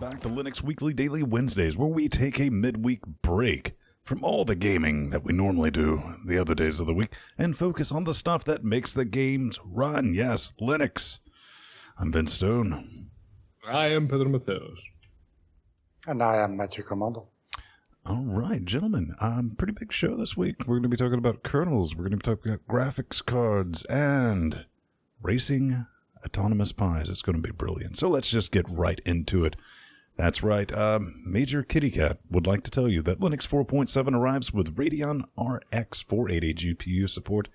back to Linux Weekly Daily Wednesdays, where we take a midweek break from all the gaming that we normally do the other days of the week and focus on the stuff that makes the games run. Yes, Linux. I'm Vince Stone. I am Pedro Mateos. And I am Matthew Commando. All right, gentlemen. Pretty big show this week. We're going to be talking about kernels. We're going to be talking about graphics cards and racing autonomous pies. It's going to be brilliant. So let's just get right into it. That's right. Major Kitty Cat would like to tell you that Linux 4.7 arrives with Radeon RX 480 GPU support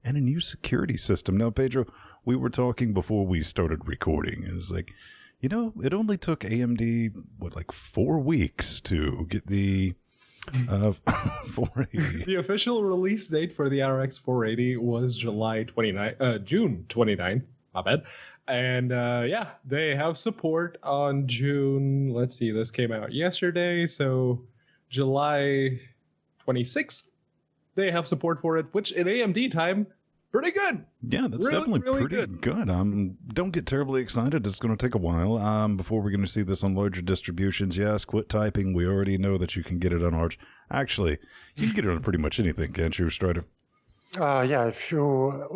and a new security system. Now, Pedro, we were talking before we started recording. It was like, you know, it only took AMD, 4 weeks to get the 480. The official release date for the RX 480 was June 29. My bad. And they have support on June. Let's see, this came out yesterday, so July 26th. They have support for it, which in AMD time, pretty good. Yeah, that's definitely pretty good. Don't get terribly excited. It's going to take a while before we're going to see this on larger distributions. Yes, quit typing. We already know that you can get it on Arch. Actually, you can get it on pretty much anything, can't you, Strider? If you,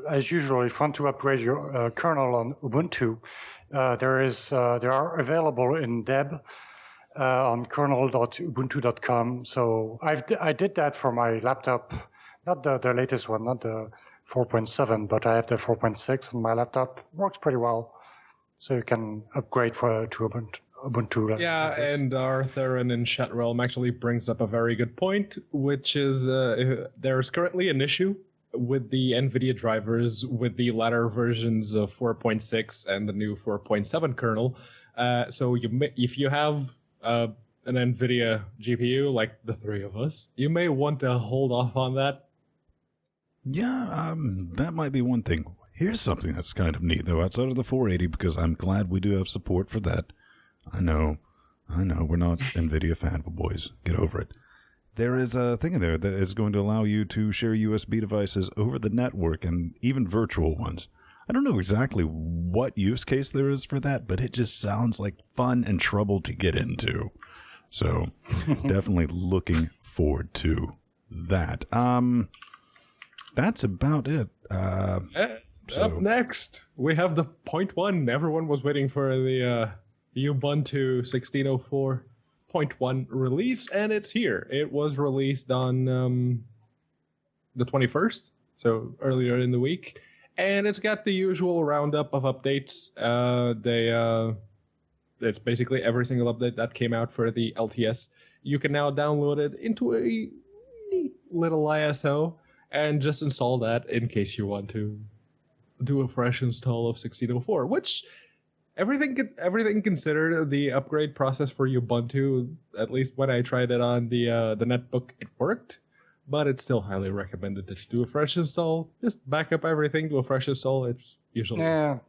as usual, if you want to upgrade your kernel on Ubuntu, they are available in deb on kernel.ubuntu.com. So I did that for my laptop, not the latest one, not the 4.7, but I have the 4.6 on my laptop. Works pretty well, so you can upgrade to Ubuntu. And Arthur and in chat realm actually brings up a very good point, which is there's currently an issue with the Nvidia drivers with the latter versions of 4.6 and the new 4.7 kernel. So if you have an Nvidia GPU, like the three of us, you may want to hold off on that. Yeah, that might be one thing. Here's something that's kind of neat, though, outside of the 480, because I'm glad we do have support for that. I know, we're not NVIDIA fanboys. Get over it. There is a thing in there that is going to allow you to share USB devices over the network and even virtual ones. I don't know exactly what use case there is for that, but it just sounds like fun and trouble to get into. So definitely looking forward to that. That's about it. Up next, we have the 0.1. Everyone was waiting for the Ubuntu 16.04.1 release, and it's here. It was released on the 21st, so earlier in the week, and it's got the usual roundup of updates. It's basically every single update that came out for the LTS. You can now download it into a neat little ISO and just install that in case you want to do a fresh install of 16.04, which everything considered, the upgrade process for Ubuntu, at least when I tried it on the netbook, it worked, but it's still highly recommended that you do a fresh install. Just back up everything, do a fresh install. It's usually I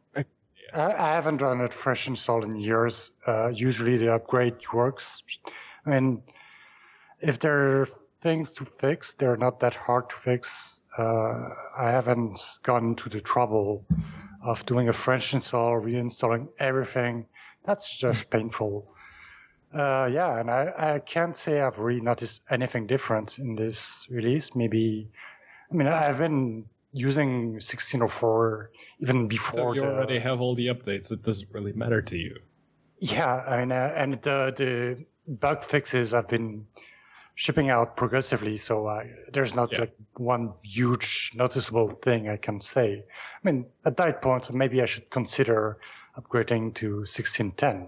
haven't done a fresh install in years. Usually the upgrade works. I mean, if there are things to fix, they're not that hard to fix. I haven't gone to the trouble of doing a fresh install, reinstalling everything. That's just painful. And I can't say I've really noticed anything different in this release. I've been using 16.04 even before. So you already have all the updates. It doesn't really matter to you. Yeah, and the bug fixes have been shipping out progressively, so there's not one huge noticeable thing I can say. I mean, at that point, maybe I should consider upgrading to 16.10.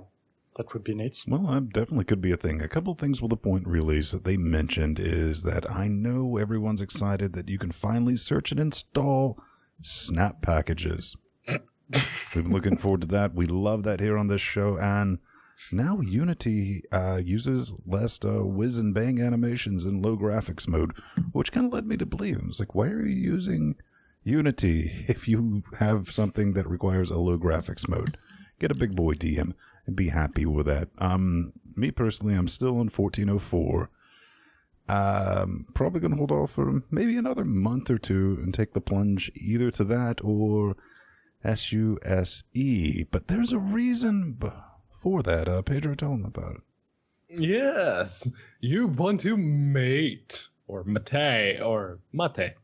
That would be neat. Well, that definitely could be a thing. A couple of things with the point release that they mentioned is that I know everyone's excited that you can finally search and install snap packages. We've been looking forward to that. We love that here on this show, and now Unity uses less whiz and bang animations in low graphics mode, which kind of led me to believe, I was like, why are you using Unity if you have something that requires a low graphics mode? Get a big boy DM and be happy with that. Me personally, I'm still on 14.04. Probably going to hold off for maybe another month or two and take the plunge either to that or SUSE. But there's a reason before that. Pedro, tell them about it. Yes, Ubuntu Mate, or Mate, or Mate,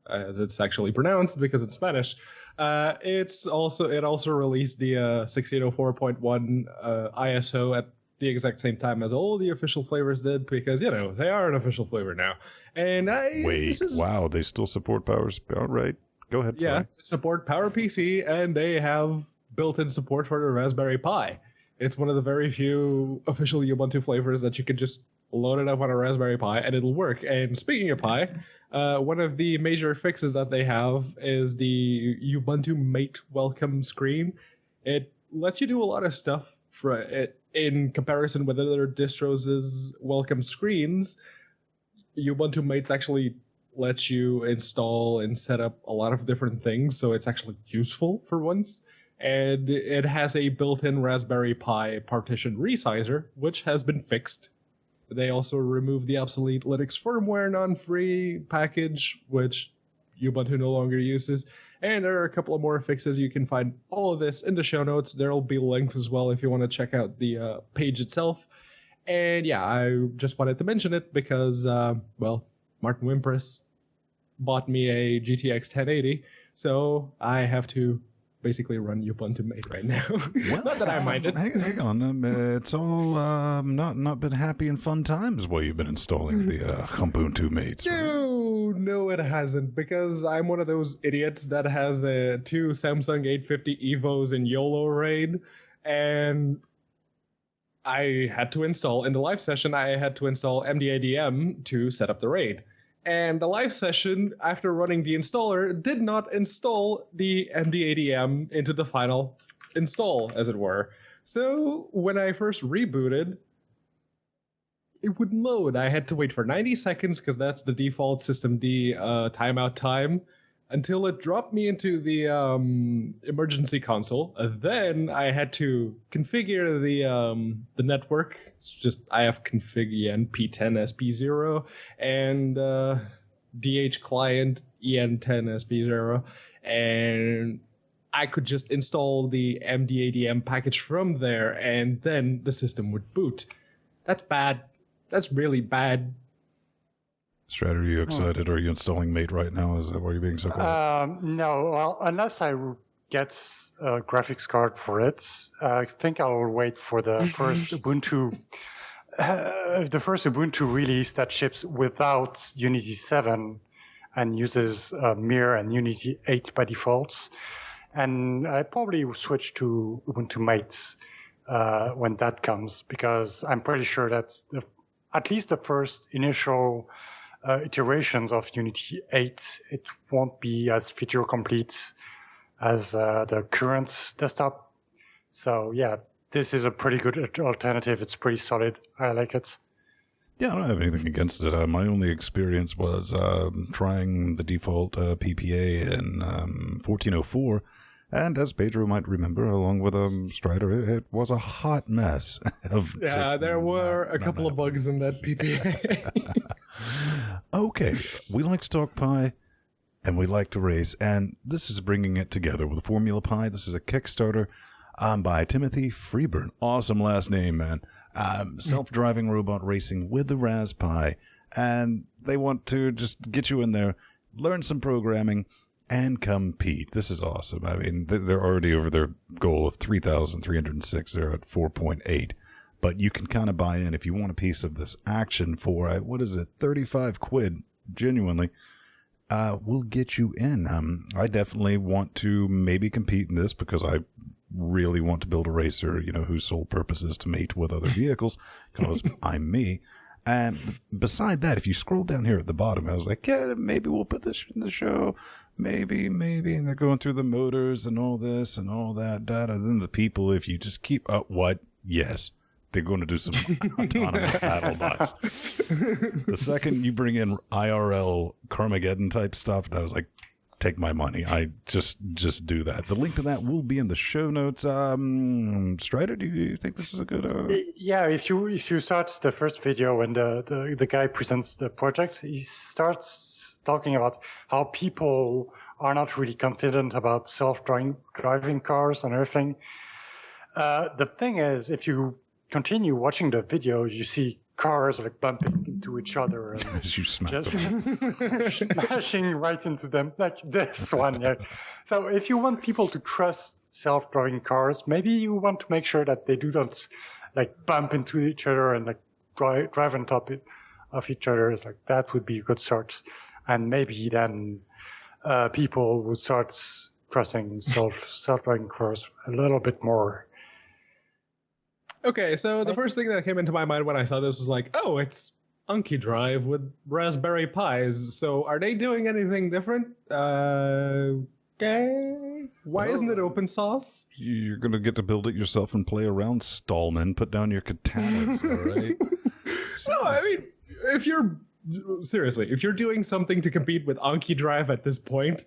as it's actually pronounced because it's Spanish. It also released the 1604.1 ISO at the exact same time as all the official flavors did, because they are an official flavor now. And wow, they still support Powers. All right, go ahead. Yeah, sorry. they support PowerPC, and they have built-in support for the Raspberry Pi. It's one of the very few official Ubuntu flavors that you can just load it up on a Raspberry Pi and it'll work. And speaking of Pi, one of the major fixes that they have is the Ubuntu Mate welcome screen. It lets you do a lot of stuff for it in comparison with other distros' welcome screens. Ubuntu Mates actually lets you install and set up a lot of different things, so it's actually useful for once. And it has a built-in Raspberry Pi partition resizer, which has been fixed. They also removed the obsolete Linux firmware non-free package, which Ubuntu no longer uses. And there are a couple of more fixes. You can find all of this in the show notes. There'll be links as well if you want to check out the page itself. And yeah, I just wanted to mention it because, Martin Wimpress bought me a GTX 1080, so I have to basically run Ubuntu Mate right now. Well, not that I mind it. Hang on. It's all not been happy and fun times while you've been installing the Ubuntu Mates. Right? No, it hasn't, because I'm one of those idiots that has two Samsung 850 EVOs in YOLO RAID, and I had to install, in the live session, I had to install MDADM to set up the RAID. And the live session, after running the installer, did not install the MDADM into the final install, as it were. So when I first rebooted, it wouldn't load. I had to wait for 90 seconds, because that's the default systemd timeout time, until it dropped me into the emergency console. Then I had to configure the network. It's just I have config EN-P10SP0 and DH client EN10SP0, and I could just install the MDADM package from there, and then the system would boot. That's bad. That's really bad. Strat, are you excited? Are you installing Mate right now? Is that why you're being so quiet? No, well, unless I get a graphics card for it, I think I'll wait for the first Ubuntu, release that ships without Unity 7 and uses Mir and Unity 8 by default. And I probably will switch to Ubuntu Mates when that comes, because I'm pretty sure that's at least the first initial iterations of Unity 8, it won't be as feature complete as the current desktop. So yeah, this is a pretty good alternative. It's pretty solid. I like it. Yeah, I don't have anything against it. My only experience was trying the default PPA in 1404. And as Pedro might remember, along with Strider, it was a hot mess. There were a couple of bugs in that PPA. Okay, we like to talk Pi, and we like to race, and this is bringing it together with Formula Pi. This is a Kickstarter by Timothy Freeburn. Awesome last name, man. Self-driving robot racing with the Razz Pie, and they want to just get you in there, learn some programming, and compete. This is awesome. I mean, they're already over their goal of 3,306. They're at 4.8. But you can kind of buy in if you want a piece of this action for, 35 quid, genuinely. We'll get you in. I definitely want to maybe compete in this because I really want to build a racer, whose sole purpose is to mate with other vehicles, because I'm me. And beside that, if you scroll down here at the bottom, I was like, yeah, maybe we'll put this in the show. Maybe. And they're going through the motors and all this and all that data. Then the people, if you just keep up, what? Yes. They're going to do some autonomous battle bots. The second you bring in IRL Carmageddon type stuff, I was like, take my money. I just do that. The link to that will be in the show notes. Strider, do you think this is a good? Yeah, if you start the first video when the guy presents the project, he starts talking about how people are not really confident about self-driving cars and everything. The thing is, if you continue watching the video, you see cars like bumping into each other and As you smack just them. smashing right into them, like this one. Yeah. So if you want people to trust self-driving cars, maybe you want to make sure that they do not like bump into each other and like drive on top of each other. It's like that would be a good start, and maybe then people would start trusting self-driving cars a little bit more. Okay, so the first thing that came into my mind when I saw this was like, oh, it's Unky Drive with Raspberry Pis. So are they doing anything different? Okay. Why isn't it open source? You're going to get to build it yourself and play around, Stallman. Put down your katanas, all right? No, I mean, if you're doing something to compete with Anki Drive at this point,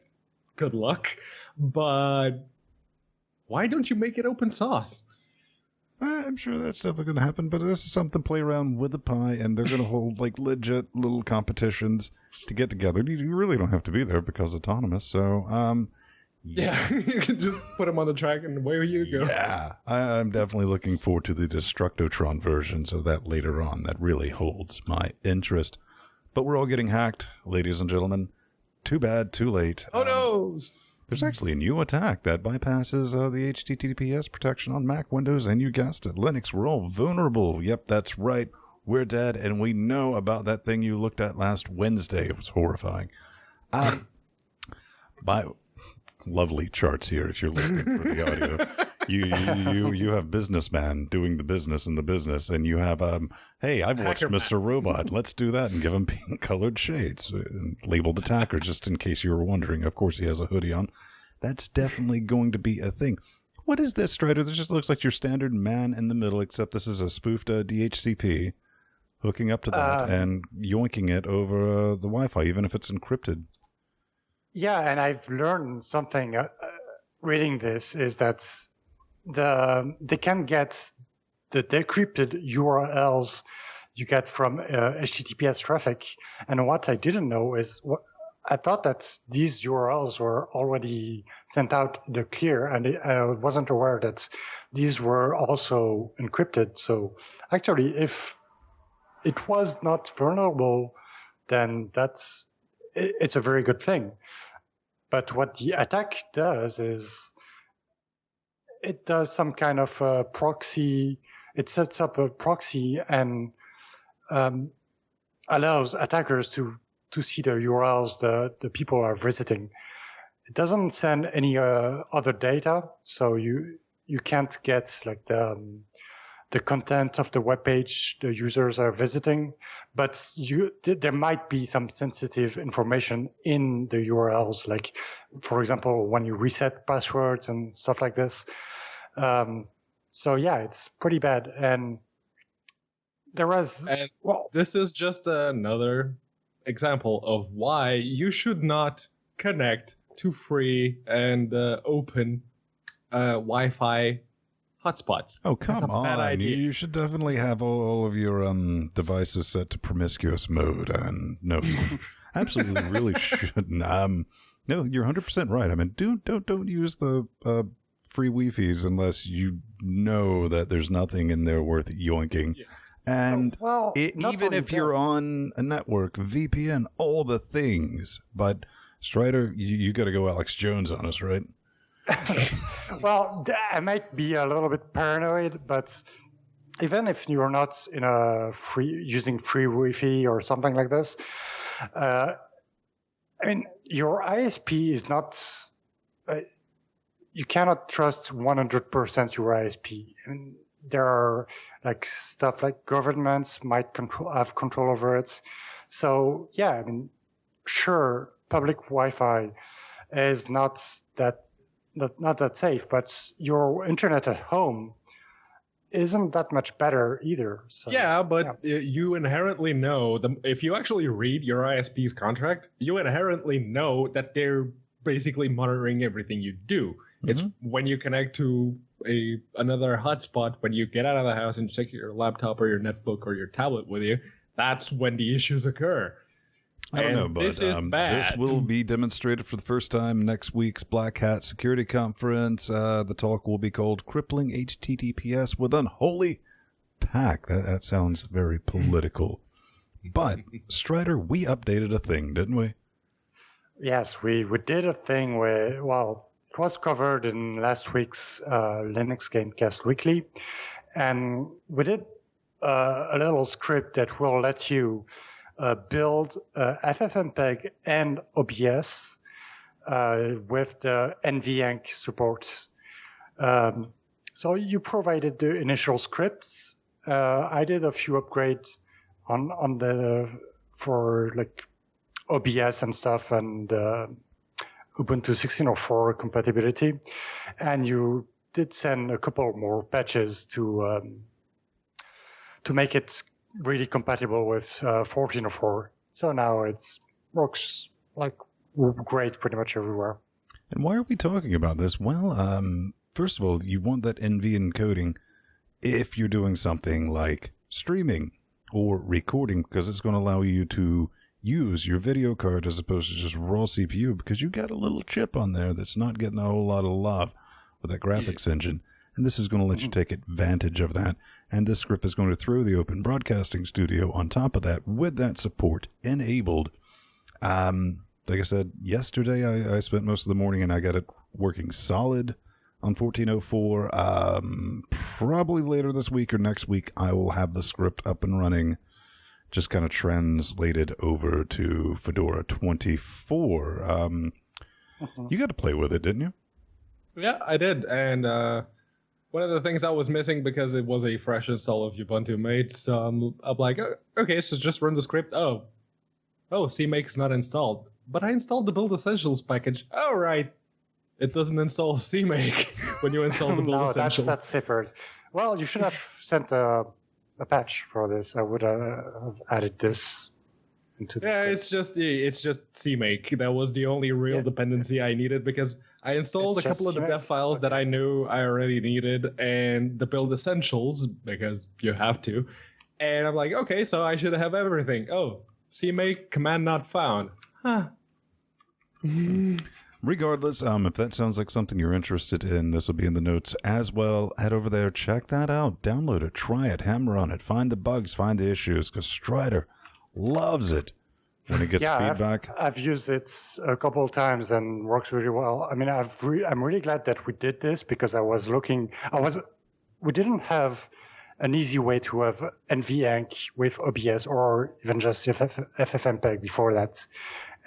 good luck. But why don't you make it open source? I'm sure that's definitely going to happen, but this is something to play around with the Pi, and they're going to hold like legit little competitions to get together. You really don't have to be there because it's autonomous, so yeah, you can just put them on the track and away you go. Yeah, I'm definitely looking forward to the Destructotron versions of that later on. That really holds my interest. But we're all getting hacked, ladies and gentlemen. Too bad, too late. Oh no! There's actually a new attack that bypasses the HTTPS protection on Mac, Windows, and you guessed it, Linux. We're all vulnerable. Yep, that's right. We're dead, and we know about that thing you looked at last Wednesday. It was horrifying. By lovely charts here, if you're listening for the audio. You have businessman doing the business in the business, and you have hey, I've watched Mr. Robot. Let's do that and give him pink colored shades and labeled attacker, just in case you were wondering. Of course, he has a hoodie on. That's definitely going to be a thing. What is this, Strider? This just looks like your standard man in the middle, except this is a spoofed DHCP hooking up to that and yoinking it over the Wi-Fi, even if it's encrypted. Yeah, and I've learned something reading this is that they can get the decrypted URLs you get from HTTPS traffic. And what I didn't know is I thought that these URLs were already sent out in the clear, and I wasn't aware that these were also encrypted. So actually, if it was not vulnerable, then it's a very good thing. But what the attack does is it does some kind of proxy. It sets up a proxy and allows attackers to see the URLs the people are visiting. It doesn't send any other data, so you can't get like the content of the web page the users are visiting, but there might be some sensitive information in the URLs, like, for example, when you reset passwords and stuff like this. So yeah, it's pretty bad. And this is just another example of why you should not connect to free and open Wi-Fi hotspots. Oh, come on. You should definitely have all of your devices set to promiscuous mode. And no, absolutely really shouldn't. No, you're 100% right. I mean, don't use the free Wi-Fi's unless you know that there's nothing in there worth yoinking. Yeah. And even if you're on a network, VPN, all the things. But Strider, you got to go Alex Jones on us, right? Well, I might be a little bit paranoid, but even if you're not using free Wi-Fi or something like this, I mean, your ISP is not. You cannot trust 100% your ISP. I mean, there are like stuff like governments might have control over it. So yeah, I mean, sure, public Wi-Fi is not that safe, but your internet at home isn't that much better either. So, yeah, but you inherently know if you actually read your ISP's contract, you inherently know that they're basically monitoring everything you do. Mm-hmm. It's when you connect to another hotspot, when you get out of the house and check your laptop or your netbook or your tablet with you, that's when the issues occur. I don't know, but this is bad. This will be demonstrated for the first time next week's Black Hat Security Conference. The talk will be called Crippling HTTPS with Unholy Pack. That sounds very political. But, Strider, we updated a thing, didn't we? Yes, we did a thing where, well, it was covered in last week's Linux Gamecast Weekly. And we did a little script that will let you build FFmpeg and OBS with the NVEnc support. So you provided the initial scripts. I did a few upgrades on the for like OBS and stuff and Ubuntu 16.04 compatibility, and you did send a couple more patches to make it really compatible with 14.04. So now it works like great pretty much everywhere. And why are we talking about this? Well, first of all, you want that NV encoding if you're doing something like streaming or recording, because it's going to allow you to use your video card as opposed to just raw CPU, because you got a little chip on there that's not getting a whole lot of love with that graphics engine. And this is going to let you take advantage of that. And this script is going to throw the Open Broadcasting Studio on top of that with that support enabled. Like I said, yesterday I spent most of the morning and I got it working solid on 14.04. Probably later this week or next week, I will have the script up and running, just kind of translated over to Fedora 24. You got to play with it, didn't you? Yeah, I did. And one of the things I was missing, because it was a fresh install of Ubuntu made, so I'm like, okay, so just run the script. Oh, CMake is not installed. But I installed the Build Essentials package. Oh, right. It doesn't install CMake when you install the Build Essentials. No, that's separate. Well, you should have sent a patch for this. I would have added this into the script. It's just CMake. That was the only real dependency I needed, because I installed a couple of the dev files that I knew I already needed, and the Build Essentials, because you have to. And I'm like, okay, so I should have everything. Oh, CMake command not found. Huh. Regardless, if that sounds like something you're interested in, this will be in the notes as well. Head over there, check that out, download it, try it, hammer on it, find the bugs, find the issues, because Strider loves it when it gets feedback. I've used it a couple of times and works really well. I mean, I'm really glad that we did this, because we didn't have an easy way to have NVEnc with OBS or even just FFmpeg before that.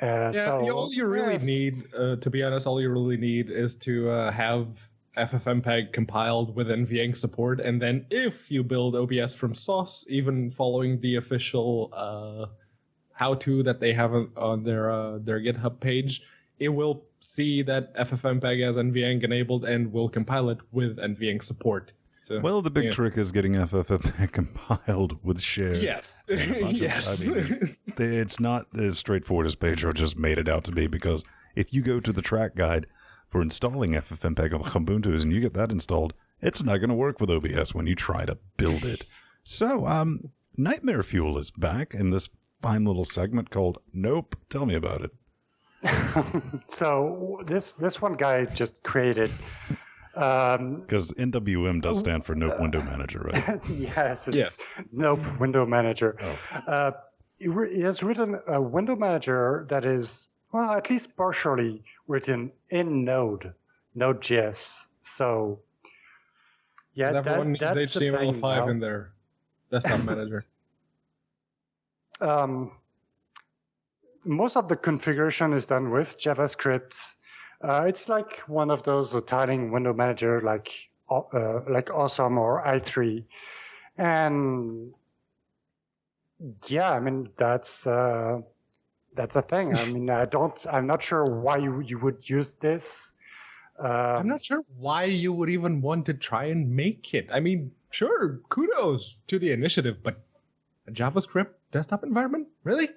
All you really need, to be honest, all you really need is to have FFmpeg compiled with NVEnc support, and then if you build OBS from source, even following the official how-to that they have on their GitHub page, it will see that FFmpeg has NVEnc enabled and will compile it with NVEnc support. So, well, the big trick is getting FFmpeg compiled with share. Yes. Yes. It's not as straightforward as Pedro just made it out to be, because if you go to the track guide for installing FFmpeg on Ubuntu and you get that installed, it's not going to work with OBS when you try to build it. So, Nightmare Fuel is back in this fine little segment called Nope. Tell me about it. So, this one guy just created... Because NWM does stand for Nope Window Manager, right? Yes. Nope Window Manager. He has written a window manager that is, well, at least partially written in Node.js. So, yeah, everyone needs that's HTML5 in their desktop manager. Most of the configuration is done with JavaScript. It's like one of those tiling window manager, like Awesome or i3, and yeah, I mean that's a thing. I mean, I'm not sure why you would use this. I'm not sure why you would even want to try and make it. I mean, sure, kudos to the initiative, but a JavaScript desktop environment, really?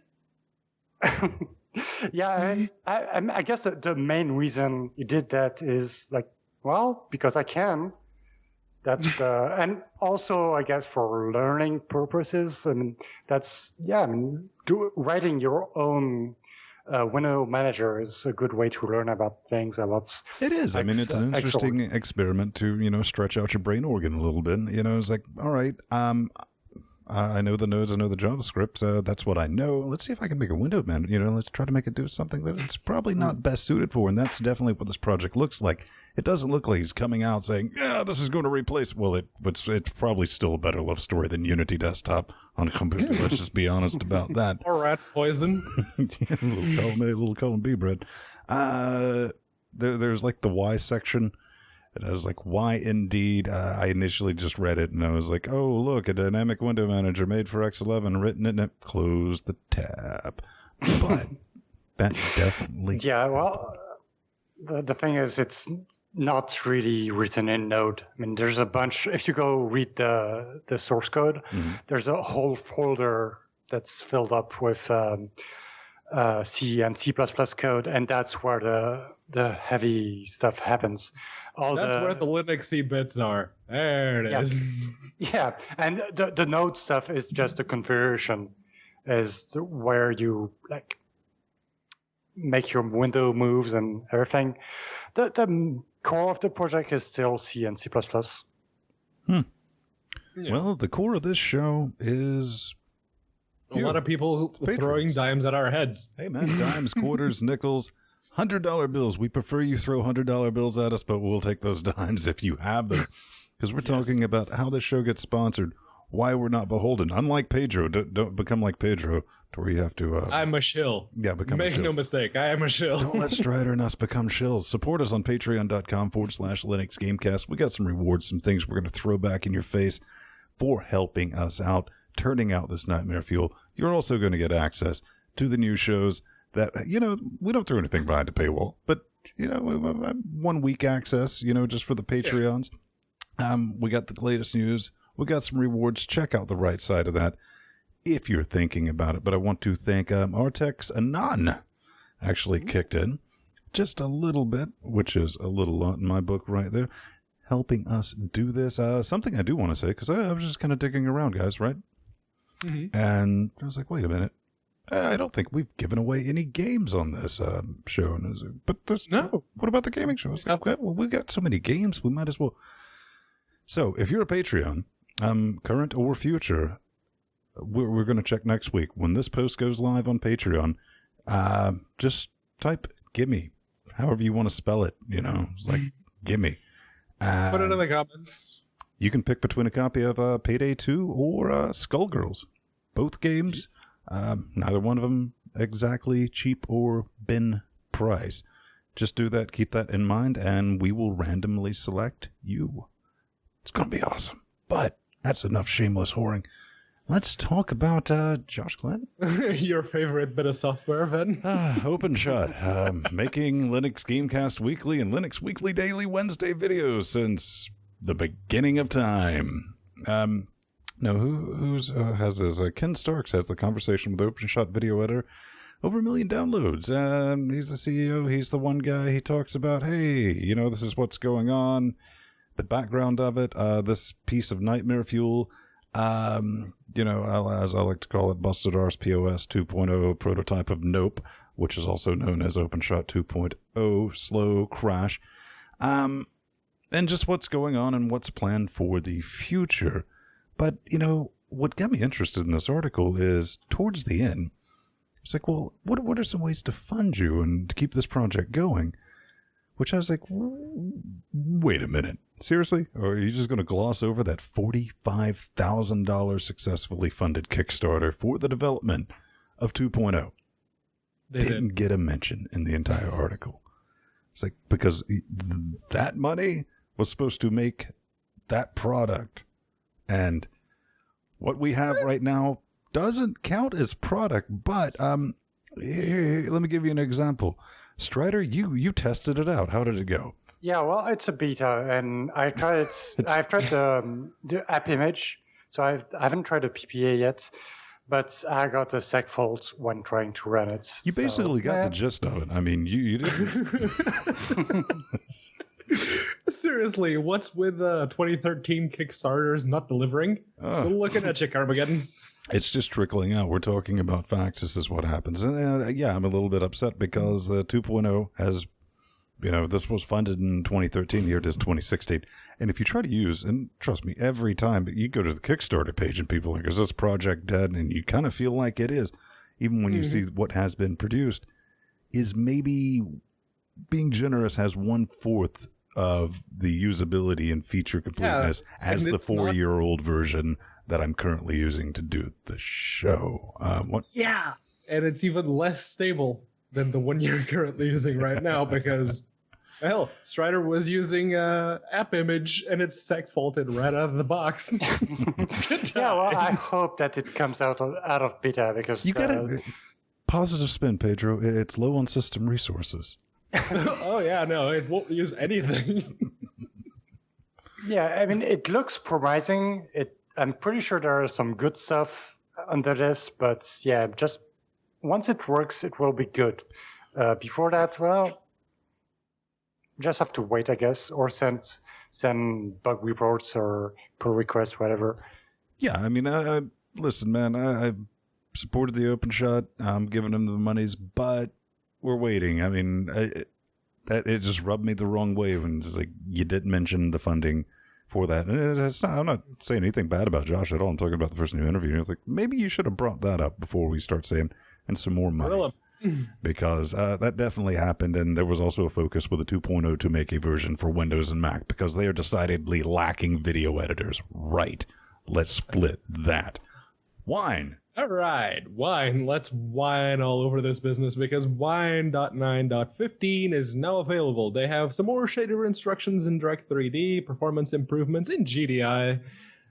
Yeah, I guess the main reason he did that is like, well, because I can. That's and also I guess for learning purposes. I mean, writing your own window manager is a good way to learn about things about. It is. I mean, it's an interesting experiment to stretch out your brain organ a little bit. It's like, all right, I know the nodes, I know the JavaScript. That's what I know. Let's see if I can make a window manager. Let's try to make it do something that it's probably not best suited for. And that's definitely what this project looks like. It doesn't look like he's coming out saying, yeah, this is going to replace. Well, it's probably still a better love story than Unity Desktop on a computer. Let's just be honest about that. Or rat poison. little column B bread. There's like the Y section. It has like, why indeed? I initially just read it and I was like, oh, look, a dynamic window manager made for X11 written in it. Close the tab. But that definitely. Yeah, well, the thing is, it's not really written in Node. I mean, there's a bunch. If you go read the source code, there's a whole folder that's filled up with C and C++ code, and that's where the heavy stuff happens. That's where the Linuxy bits are. There it is. Yeah, and the Node stuff is just the configuration, is where you like make your window moves and everything. The core of the project is still C and C++. Yeah. Well, the core of this show is a lot of people throwing dimes at our heads. Hey, man, dimes, quarters, nickels. $100 bills. We prefer you throw $100 bills at us, but we'll take those dimes if you have them. Because we're talking about how this show gets sponsored, why we're not beholden. Unlike Pedro, don't become like Pedro, to where you have to... I'm a shill. Yeah, become Make a shill. no mistake, I am a shill. Don't let Strider and us become shills. Support us on patreon.com/Linux Gamecast. We got some rewards, some things we're going to throw back in your face for helping us out, turning out this nightmare fuel. You're also going to get access to the new shows that, we don't throw anything behind the paywall, but, 1 week access, just for the Patreons. Yeah. We got the latest news. We got some rewards. Check out the right side of that if you're thinking about it. But I want to thank Artex Anon actually kicked in just a little bit, which is a little lot in my book right there, helping us do this. Something I do want to say, because I was just kind of digging around, guys, right? Mm-hmm. And I was like, wait a minute. I don't think we've given away any games on this show. But there's no. What about the gaming show? I was like, well, we've got so many games, we might as well. So if you're a Patreon, current or future, we're going to check next week. When this post goes live on Patreon, just type gimme, however you want to spell it. It's like gimme. Put it in the comments. You can pick between a copy of Payday 2 or Skullgirls. Both games. Neither one of them exactly cheap or bin price. Just do that, keep that in mind, and we will randomly select you. It's going to be awesome. But that's enough shameless whoring. Let's talk about Josh Glenn. Your favorite bit of software, Ben? OpenShot. Making Linux Gamecast Weekly and Linux Weekly Daily Wednesday videos since the beginning of time. No, who has this? Ken Starks has the conversation with OpenShot video editor. Over 1 million downloads. He's the CEO. He's the one guy. He talks about, hey, this is what's going on. The background of it. This piece of nightmare fuel. As I like to call it, Busted Arse POS 2.0 prototype of Nope, which is also known as OpenShot 2.0 slow crash. And just what's going on and what's planned for the future. But, what got me interested in this article is towards the end, it's like, well, what are some ways to fund you and to keep this project going? Which I was like, wait a minute. Seriously? Or are you just going to gloss over that $45,000 successfully funded Kickstarter for the development of 2.0? Didn't get a mention in the entire article. It's like, because that money was supposed to make that product. And what we have right now doesn't count as product, but here, let me give you an example. Strider, you tested it out. How did it go? Yeah, well, it's a beta, and I've tried it. I've tried the app image, so I haven't tried the PPA yet, but I got a seg fault when trying to run it. You basically got the gist of it. I mean, you didn't. Seriously, what's with 2013 Kickstarters not delivering? Still looking at you, Carmageddon. It's just trickling out. We're talking about facts. This is what happens. And yeah, I'm a little bit upset because the 2.0 has, this was funded in 2013. Here it is 2016. And if you try to use, and trust me, every time you go to the Kickstarter page and people are like, is this project dead? And you kind of feel like it is, even when you see what has been produced, is maybe being generous has 1/4 of the usability and feature completeness as the 4-year-old version that I'm currently using to do the show. Yeah, and it's even less stable than the one you're currently using right now because, hell, Strider was using app image and it's seg faulted right out of the box. Good yeah, well, I hope that it comes out of beta because you got a positive spin, Pedro. It's low on system resources. Oh yeah, no, it won't use anything. Yeah, I mean, it looks promising. I'm pretty sure there is some good stuff under this, but yeah, just once it works, it will be good. Before that, well, just have to wait, I guess, or send bug reports or pull requests, whatever. Yeah, I mean, listen, man, I supported the open shot. I'm giving them the monies, but we're waiting. I mean, it just rubbed me the wrong way when it's like you didn't mention the funding for that. And I'm not saying anything bad about Josh at all. I'm talking about the person who interviewed. It's like maybe you should have brought that up before we start saying and some more money, because that definitely happened. And there was also a focus with the 2.0 to make a version for Windows and Mac because they are decidedly lacking video editors. Right? Let's split that. Wine. All right, Wine. Let's whine all over this business because Wine.9.15 is now available. They have some more shader instructions in Direct 3D, performance improvements in GDI,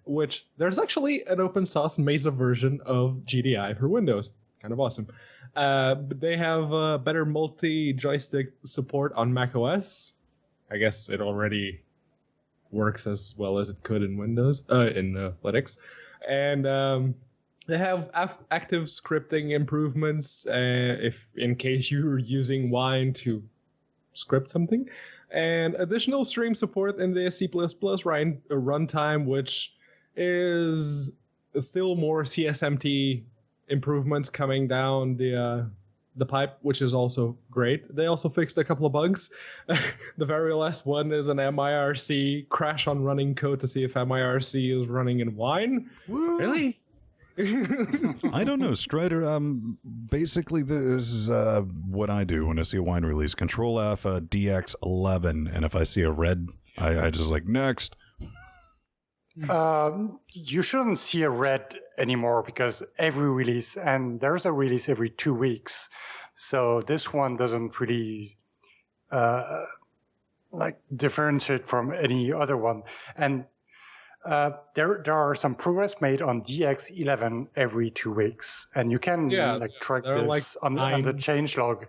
which there's actually an open source Mesa version of GDI for Windows. Kind of awesome. But they have better multi-joystick support on macOS. I guess it already works as well as it could in Windows, in Linux. And they have active scripting improvements if in case you're using Wine to script something, and additional stream support in the C++ runtime, which is still more CSMT improvements coming down the pipe, which is also great. They also fixed a couple of bugs. The very last one is an MIRC crash on running code to see if MIRC is running in Wine. Woo. Really? I don't know, Strider. Basically, this is what I do when I see a Wine release. Control F, DX11, and if I see a red, I just like next. You shouldn't see a red anymore because every release, and there's a release every 2 weeks, so this one doesn't really differentiate from any other one. And there are some progress made on DX11 every 2 weeks, and you can track this on the changelog.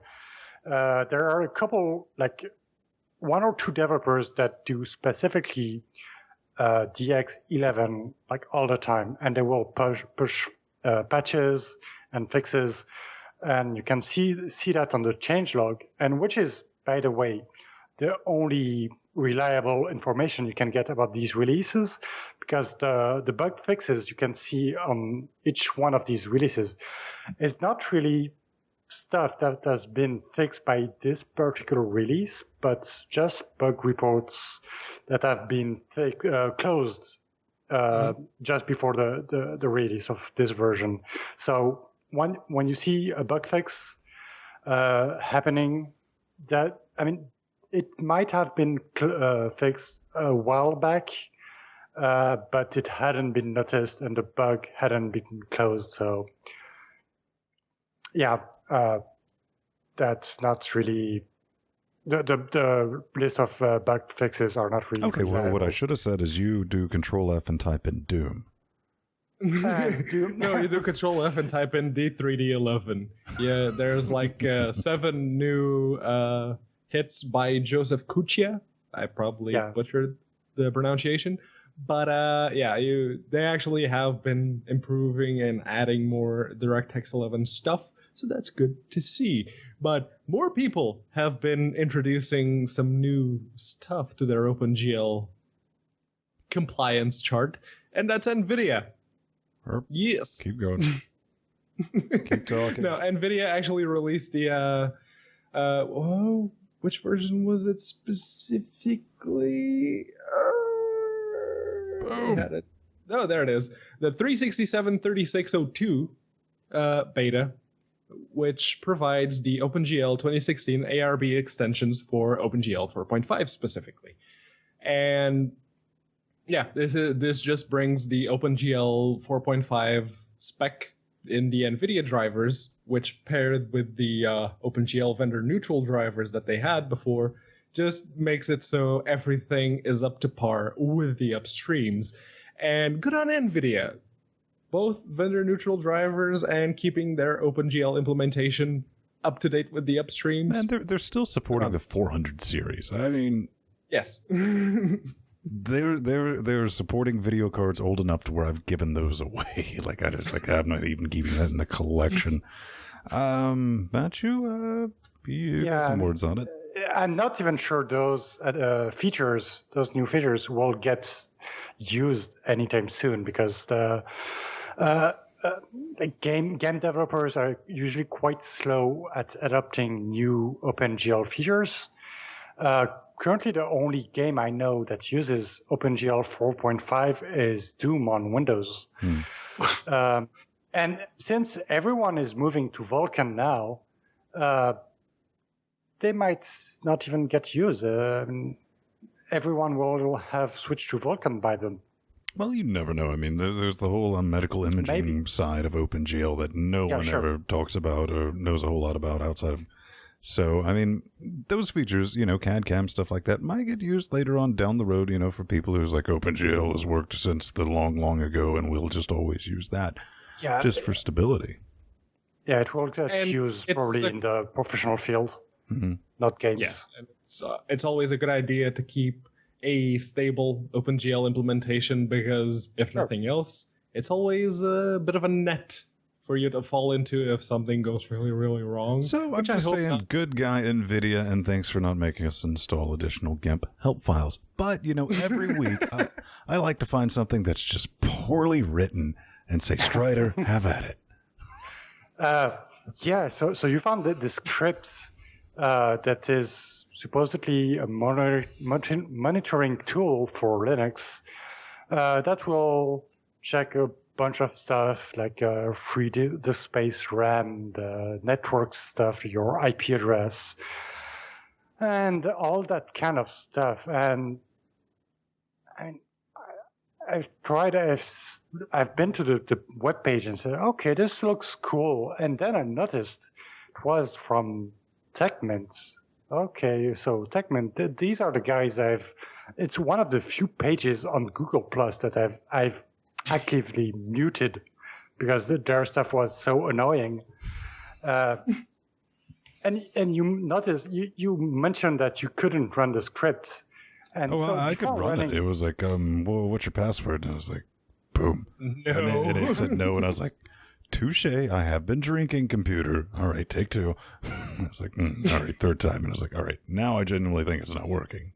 There are a couple, 1 or 2 developers that do specifically DX11 all the time, and they will push patches and fixes, and you can see that on the changelog, and which is, by the way, the only reliable information you can get about these releases, because the bug fixes you can see on each one of these releases is not really stuff that has been fixed by this particular release, but just bug reports that have been closed just before the release of this version. So when you see a bug fix happening, it might have been fixed a while back, but it hadn't been noticed and the bug hadn't been closed. So, yeah, that's not really the list of bug fixes are not really. Okay, well, what I should have said is you do Control F and type in Doom. No, you do Control F and type in D3D11. Yeah, there's 7 new hits by Joseph Kuchia. I probably butchered the pronunciation, but they actually have been improving and adding more DirectX 11 stuff, so that's good to see. But more people have been introducing some new stuff to their OpenGL compliance chart, and that's Nvidia. Yes. Keep going. Keep talking. No, Nvidia actually released the which version was it specifically? Boom. Had it. Oh, there it is. The 367.3602 beta, which provides the OpenGL 2016 ARB extensions for OpenGL 4.5 specifically. And yeah, this just brings the OpenGL 4.5 spec in the Nvidia drivers, which paired with the OpenGL vendor neutral drivers that they had before, just makes it so everything is up to par with the upstreams. And good on Nvidia. Both vendor neutral drivers and keeping their OpenGL implementation up to date with the upstreams. And they're still supporting the 400 series. I mean, yes. They're supporting video cards old enough to where I've given those away. I'm not even keeping that in the collection. Matthew, you have some words on it. I'm not even sure those new features will get used anytime soon, because the game developers are usually quite slow at adopting new OpenGL features. Currently, the only game I know that uses OpenGL 4.5 is Doom on Windows. And since everyone is moving to Vulkan now, they might not even get used. Everyone will have switched to Vulkan by then. Well, you never know. I mean, there's the whole medical imaging side of OpenGL that no one ever talks about or knows a whole lot about outside of. So, I mean, those features, CAD/CAM, stuff like that, might get used later on down the road, for people who's like, OpenGL has worked since the long, long ago, and we'll just always use that just for stability. Yeah, it will get used probably in the professional field, not games. Yes, and it's always a good idea to keep a stable OpenGL implementation, because if nothing else, it's always a bit of a net for you to fall into if something goes really, really wrong. So I'm just saying, good guy Nvidia, and thanks for not making us install additional GIMP help files. But, every week I like to find something that's just poorly written and say, Strider, have at it. So you found the script that is supposedly a monitoring tool for Linux that will check a bunch of stuff like free disk space, RAM, the network stuff, your IP address, and all that kind of stuff. And I've been to the web page and said, okay, this looks cool. And then I noticed it was from TechMinus. Okay, so TechMinus, these are the guys it's one of the few pages on Google Plus that I've actively muted because their stuff was so annoying. And you notice you mentioned that you couldn't run the script. And I could run it. It was like, well, what's your password? And I was like, boom. No. And it said no, and I was like, touche, I have been drinking, computer. All right, take two. I was like, all right, third time. And I was like, all right, now I genuinely think it's not working.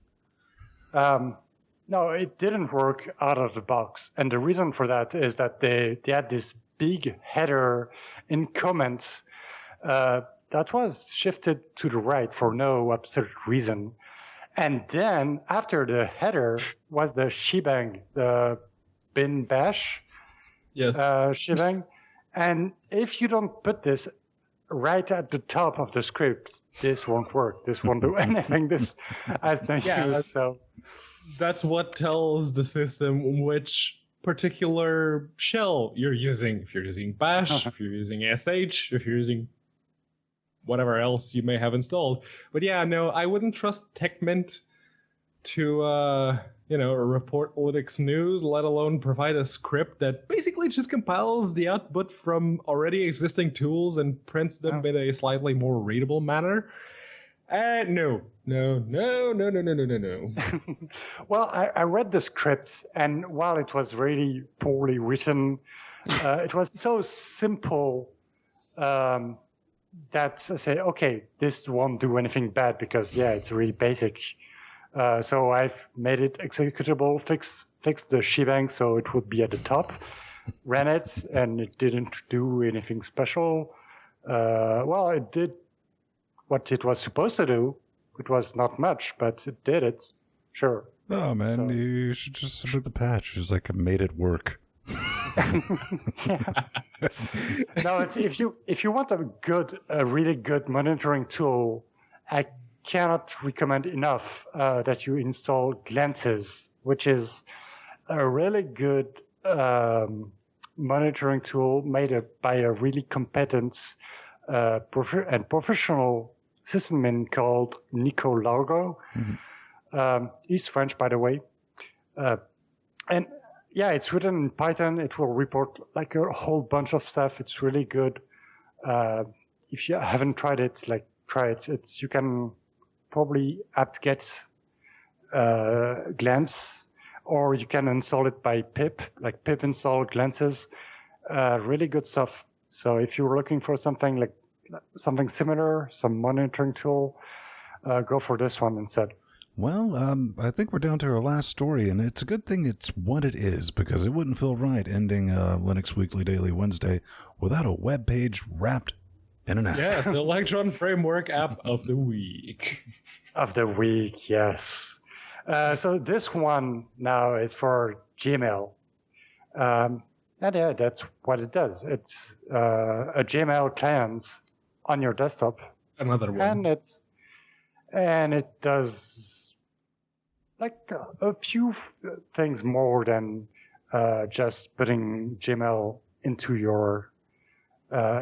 No, it didn't work out of the box. And the reason for that is that they had this big header in comments that was shifted to the right for no absurd reason. And then after the header was the shebang, the bin bash shebang. And if you don't put this right at the top of the script, this won't work. This won't do anything. This has no use. So that's what tells the system which particular shell you're using. If you're using bash, if you're using sh, if you're using whatever else you may have installed. But yeah, no, I wouldn't trust TechMint to report Linux news, let alone provide a script that basically just compiles the output from already existing tools and prints them in a slightly more readable manner. No. Well, I read the script, and while it was really poorly written, it was so simple that say, okay, this won't do anything bad because it's really basic. So I've made it executable, fixed the shebang so it would be at the top, ran it, and it didn't do anything special. Well, it did what it was supposed to do. It was not much, but it did it. Sure. Oh man, So- you should just submit the patch. It's like I made it work. No, it's if you want a really good monitoring tool, I cannot recommend enough that you install Glances, which is a really good monitoring tool made by a really competent and professional sysadmin called Nico Largo. He's French, by the way, and yeah, it's written in Python. It will report like a whole bunch of stuff. It's really good. If you haven't tried it, try it. You can probably apt-get Glance, or you can install it by pip, like pip install Glances. Really good stuff. So if you're looking for something similar, some monitoring tool, go for this one instead. Well, I think we're down to our last story, and it's a good thing it's what it is, because it wouldn't feel right ending Linux Weekly Daily Wednesday without a web page wrapped in an app. Yeah, it's the Electron Framework app of the week. Of the week, yes. So this one now is for Gmail. And yeah, that's what it does. It's a Gmail client on your desktop. Another one. And it does like a few things more than just putting Gmail into your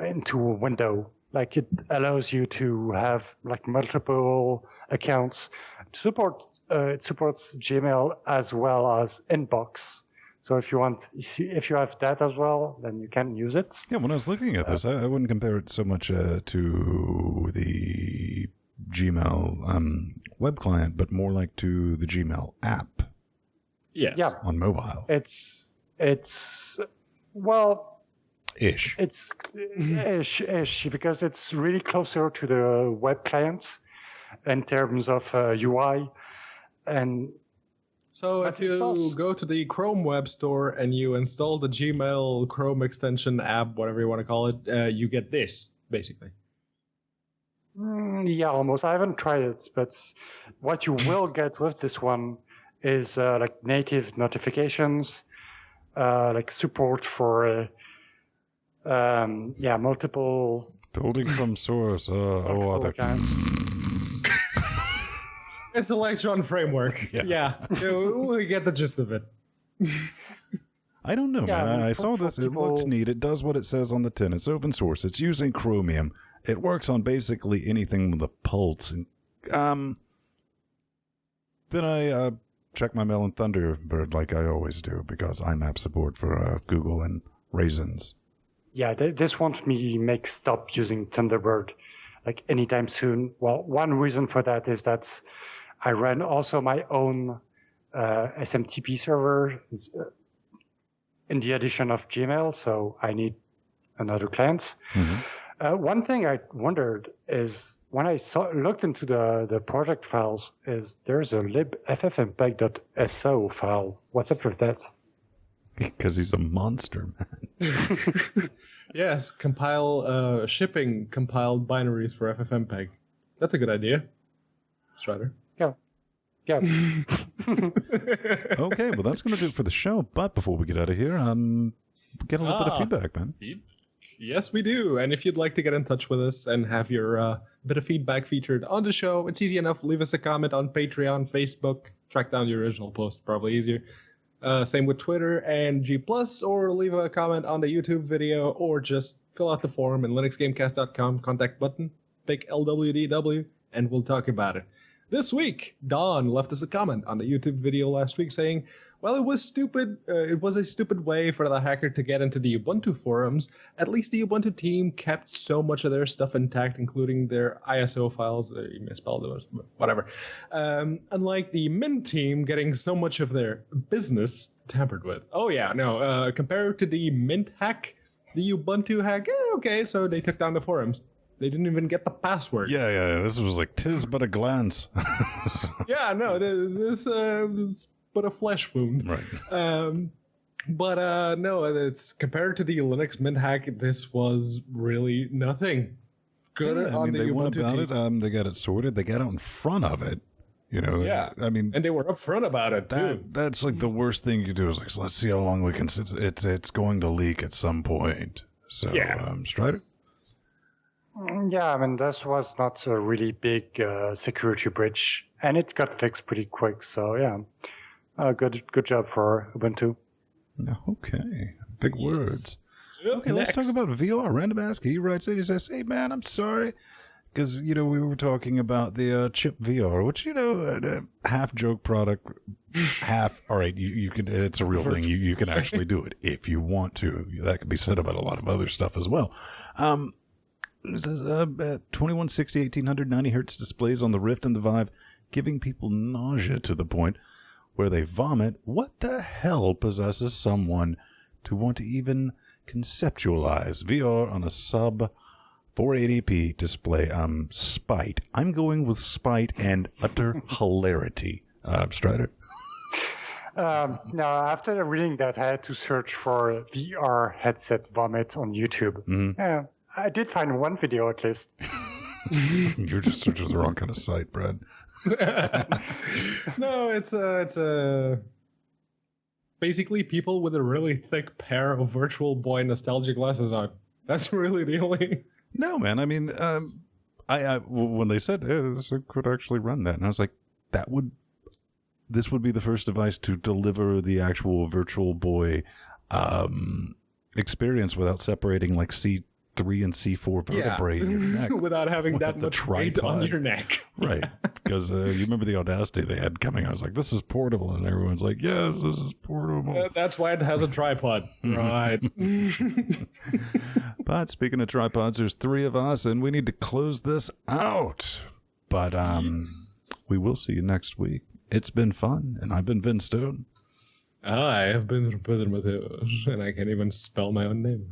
into a window. Like it allows you to have like multiple accounts. It supports Gmail as well as Inbox. So if you have that as well, then you can use it. Yeah, when I was looking at this, I wouldn't compare it so much to the Gmail web client, but more like to the Gmail app. Yes. Yeah. On mobile. It's well, Ish. it's ish because it's really closer to the web client in terms of UI. And So But if you it's also- go to the Chrome Web Store and you install the Gmail Chrome extension app, whatever you want to call it, you get this, basically. yeah, almost. I haven't tried it, but what you will get with this one is like native notifications, like support for multiple Building from source. multiple accounts. It's Electron Framework. Yeah. We get the gist of it. I don't know, Yeah, man. I for- saw for this. It looks people- neat. It does what it says on the tin. It's open source. It's using Chromium. It works on basically anything with a pulse. And, then I check my mail in Thunderbird like I always do, because IMAP support for Google and Raisins. Yeah, this won't make stop using Thunderbird like anytime soon. Well, one reason for that is that I run also my own SMTP server in the addition of Gmail, so I need another client. One thing I wondered is when I looked into the project files, is there's a lib ffmpeg.so file. What's up with that? Because he's a monster, man. Yes, compile shipping compiled binaries for FFmpeg. That's a good idea, Strider. Yeah. Okay, well, that's going to do it for the show. But before we get out of here, get a little bit of feedback, man. Yes, we do. And if you'd like to get in touch with us and have your bit of feedback featured on the show, it's easy enough. Leave us a comment on Patreon, Facebook. Track down the original post, probably easier. Same with Twitter and G+, or leave a comment on the YouTube video, or just fill out the form in linuxgamecast.com, contact button, pick LWDW, and we'll talk about it. This week, Don left us a comment on the YouTube video last week saying, well, it was stupid. It was a stupid way for the hacker to get into the Ubuntu forums. At least the Ubuntu team kept so much of their stuff intact, including their ISO files. You misspelled it, whatever. Unlike the Mint team getting so much of their business tampered with. Oh yeah, no. Compared to the Mint hack, the Ubuntu hack, okay, so they took down the forums. They didn't even get the password. Yeah. This was like, 'tis but a glance. Yeah, no, it's but a flesh wound. Right. But no, it's compared to the Linux Mint hack, this was really nothing. Good Yeah, on the they went Ubuntu about team. it. They got it sorted. They got out in front of it. You know. Yeah. I mean, And they were upfront about it too. that's like the worst thing you do is like, so let's see how long we can. It's going to leak at some point. So, Yeah. Strider. Yeah, I mean, this was not a really big security breach, and it got fixed pretty quick. So yeah, good job for Ubuntu. Okay. Big words. Okay, Next. let's talk about VR. Random Ask. He writes in. He says, "Hey man, I'm sorry." Because, we were talking about the chip VR, which, half joke product, half, all right, you can, it's a real thing. You can actually do it if you want to. That could be said about a lot of other stuff as well. It says, 2160, 1890 hertz displays on the Rift and the Vive, giving people nausea to the point where they vomit. What the hell possesses someone to want to even conceptualize VR on a sub 480p display? Spite. I'm going with spite and utter hilarity. Strider? No, after reading that, I had to search for VR headset vomit on YouTube. Yeah, I did find one video at least. You're just searching the wrong kind of site, Brad. No, it's a basically people with a really thick pair of Virtual Boy nostalgia glasses on. That's really the only. No, man. I mean, I when they said, hey, this could actually run that, and I was like, this would be the first device to deliver the actual Virtual Boy experience without separating like C3 and C4 vertebrae in your neck. Without having that the much weight on tripod. your neck. Right. Because you remember the Audacity they had coming. I was like, this is portable. And everyone's like, yes, this is portable. That's why it has a tripod. Right. But speaking of tripods, there's 3 of us, and we need to close this out. But we will see you next week. It's been fun, and I've been Vince Stone. I have been Pedro Mateos, and I can't even spell my own name.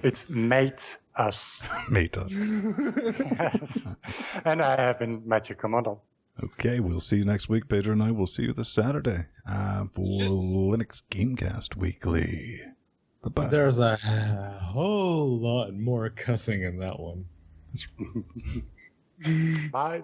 It's Mate Us. Mate us. Yes. And I have been Matthew Commando. Okay, we'll see you next week. Pedro and I will see you this Saturday for Linux Gamecast Weekly. Bye-bye. There's a whole lot more cussing in that one. Bye.